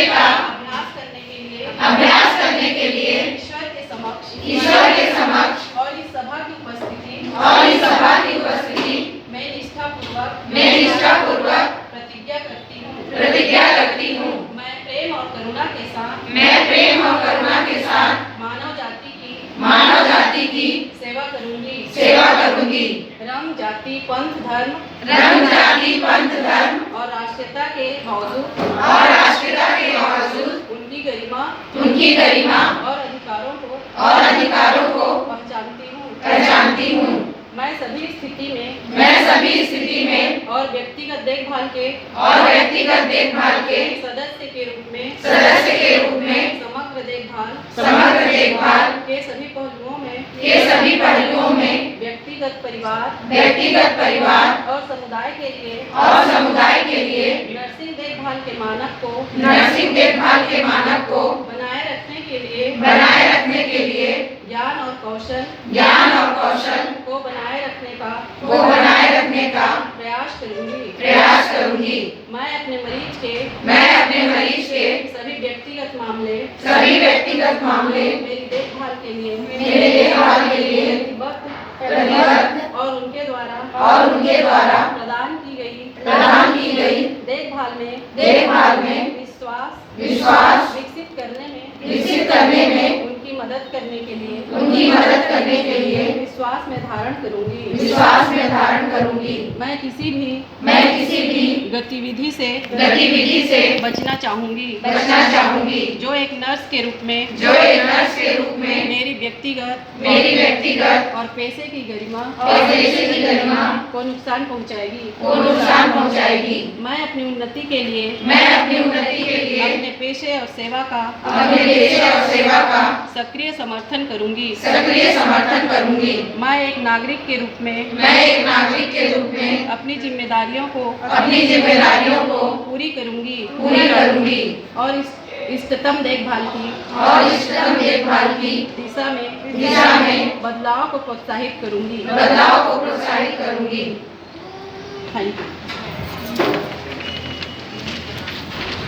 का अभ्यास करने के लिए ईश्वर के समक्ष और इस सभा की उपस्थिति मैं निष्ठापूर्वक प्रतिज्ञा करती हूँ। मैं प्रेम और करुणा के साथ मानव जाति की सेवा करूंगी। रंग जाति पंथ धर्म और राष्ट्रीयता के बावजूद उनकी गरिमा और अधिकारों को पहचानती हूँ। मैं सभी स्थिति में और व्यक्तिगत देखभाल के सदस्य के रूप में समग्र देखभाल के सभी पहलुओं में व्यक्तिगत परिवार और समुदाय के लिए नर्सिंग देखभाल के मानक को बनाए रखने के लिए ज्ञान और कौशल को बनाए रखने का प्रयास करूंगी। मैं अपने मरीज के सभी व्यक्तिगत मामले मेरी देखभाल के लिए प्रतिबद्ध और उनके द्वारा प्रदान की गई देखभाल में विश्वास विकसित करने में उनकी मदद करने के लिए विश्वास में धारण करूंगी। मैं किसी भी गतिविधि से बचना चाहूंगी जो एक नर्स के रूप में मेरी व्यक्तिगत और पैसे की गरिमा को नुकसान पहुंचाएगी। मैं अपनी उन्नति के लिए अपने पेशे और सेवा का सक्रिय समर्थन करूंगी। मैं एक नागरिक के रूप में अपनी जिम्मेदारियों को पूरी करूंगी और इष्टतम देखभाल की दिशा में बदलाव को प्रोत्साहित करूंगी। Thank you.